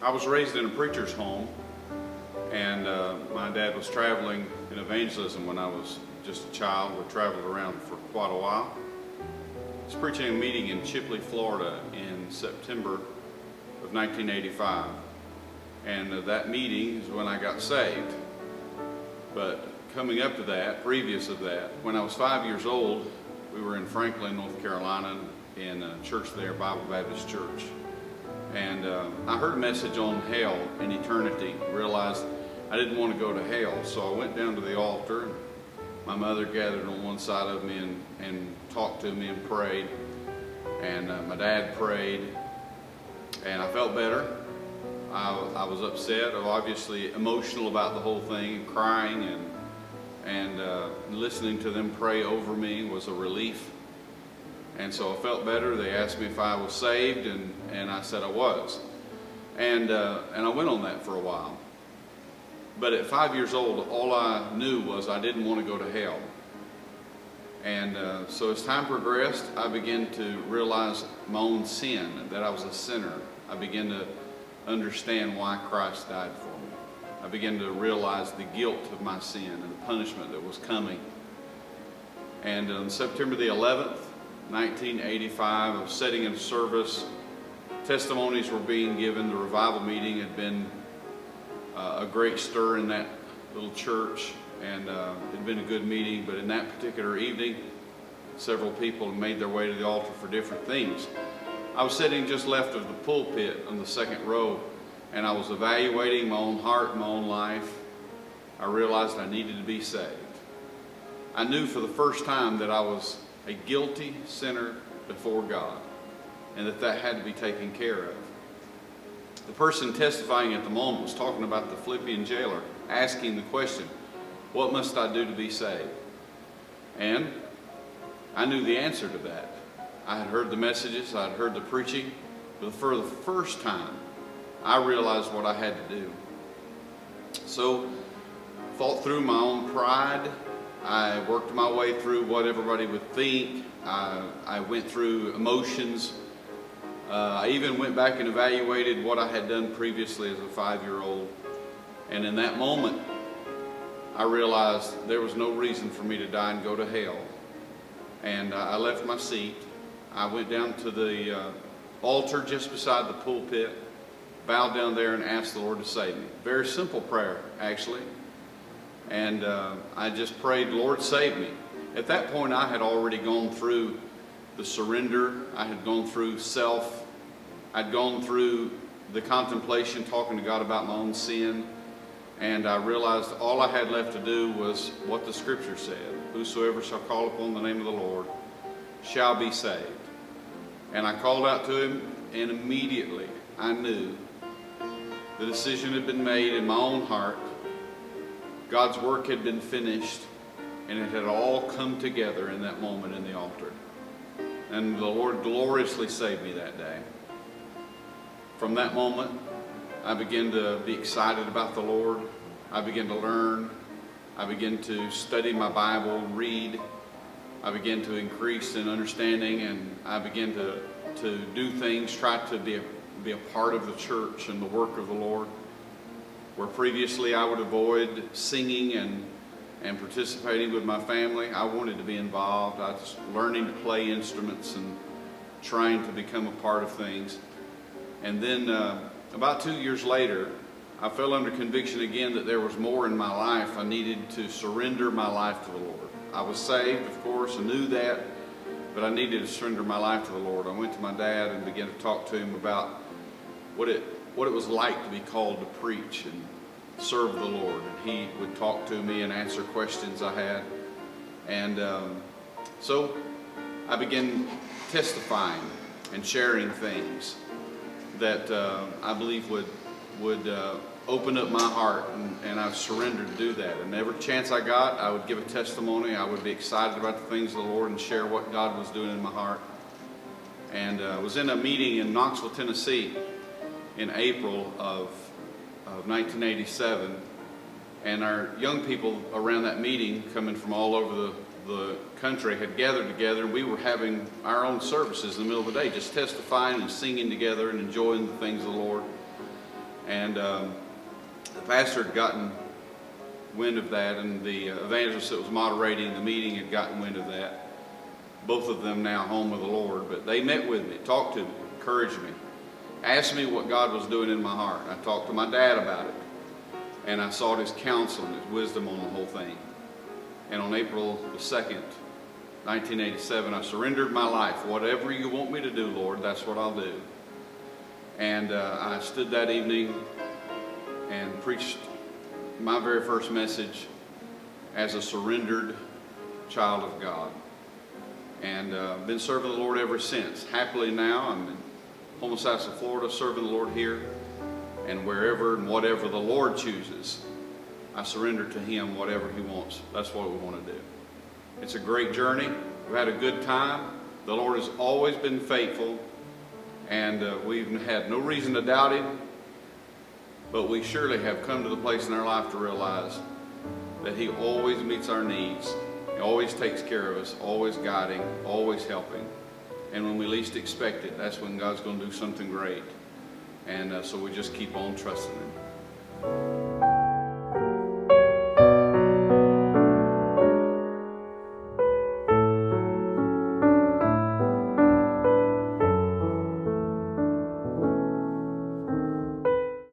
I was raised in a preacher's home, and my dad was traveling in evangelism when I was just a child. We traveled around for quite a while. I was preaching a meeting in Chipley, Florida in September of 1985, and that meeting is when I got saved. But coming up to that, previous to that, when I was 5 years old, we were in Franklin, North Carolina, in a church there, Bible Baptist Church. And I heard a message on hell and eternity, realized I didn't want to go to hell. So I went down to the altar. My mother gathered on one side of me and talked to me and prayed. And my dad prayed. And I felt better. I was upset, obviously emotional about the whole thing, crying and listening to them pray over me was a relief. And so I felt better. They asked me if I was saved, and I said I was. And I went on that for a while. But at 5 years old, all I knew was I didn't want to go to hell. And so as time progressed, I began to realize my own sin, that I was a sinner. I began to understand why Christ died for me. I began to realize the guilt of my sin and the punishment that was coming. And on September the 11th, 1985, I was sitting in service. Testimonies were being given. The revival meeting had been a great stir in that little church, and it had been a good meeting. But in that particular evening, several people had made their way to the altar for different things. I was sitting just left of the pulpit on the second row, and I was evaluating my own heart, my own life. I realized I needed to be saved. I knew for the first time that I was a guilty sinner before God, and that had to be taken care of. The person testifying at the moment was talking about the Philippian jailer, asking the question, what must I do to be saved? And I knew the answer to that. I had heard the messages, I had heard the preaching, but for the first time, I realized what I had to do. So, fought through my own pride. I worked my way through what everybody would think. I went through emotions. I even went back and evaluated what I had done previously as a 5-year-old. And in that moment, I realized there was no reason for me to die and go to hell. And I left my seat. I went down to the altar just beside the pulpit, bowed down there and asked the Lord to save me. Very simple prayer, actually. And I just prayed, Lord, save me. At that point, I had already gone through the surrender. I had gone through self. I'd gone through the contemplation, talking to God about my own sin. And I realized all I had left to do was what the Scripture said. Whosoever shall call upon the name of the Lord shall be saved. And I called out to him, and immediately I knew the decision had been made in my own heart. God's work had been finished, and it had all come together in that moment in the altar. And the Lord gloriously saved me that day. From that moment, I began to be excited about the Lord. I began to learn. I began to study my Bible, read. I began to increase in understanding, and I began to do things, try to be a part of the church and the work of the Lord. Where previously I would avoid singing and participating with my family, I wanted to be involved. I was learning to play instruments and trying to become a part of things. And then about 2 years later, I fell under conviction again that there was more in my life. I needed to surrender my life to the Lord. I was saved, of course, I knew that, but I needed to surrender my life to the Lord. I went to my dad and began to talk to him about what it was like to be called to preach and serve the Lord. And he would talk to me and answer questions I had. And so I began testifying and sharing things that I believe would open up my heart, and I've surrendered to do that. And every chance I got, I would give a testimony. I would be excited about the things of the Lord and share what God was doing in my heart. And I was in a meeting in Knoxville, Tennessee in April of 1987, and our young people around that meeting, coming from all over the country, had gathered together, and we were having our own services in the middle of the day, just testifying and singing together and enjoying the things of the Lord. And the pastor had gotten wind of that, and the evangelist that was moderating the meeting had gotten wind of that. Both of them now home with the Lord, but they met with me, talked to me, encouraged me, asked me what God was doing in my heart. I talked to my dad about it, and I sought his counsel and his wisdom on the whole thing. And on April the 2nd, 1987, I surrendered my life. Whatever you want me to do, Lord, that's what I'll do. And I stood that evening and preached my very first message as a surrendered child of God. And been serving the Lord ever since. Happily now, I'm in Homosassa, Florida, serving the Lord here. And wherever and whatever the Lord chooses, I surrender to Him whatever He wants. That's what we want to do. It's a great journey. We've had a good time. The Lord has always been faithful. And we've had no reason to doubt Him. But we surely have come to the place in our life to realize that He always meets our needs. He always takes care of us, always guiding, always helping. And when we least expect it, that's when God's going to do something great. And so we just keep on trusting Him.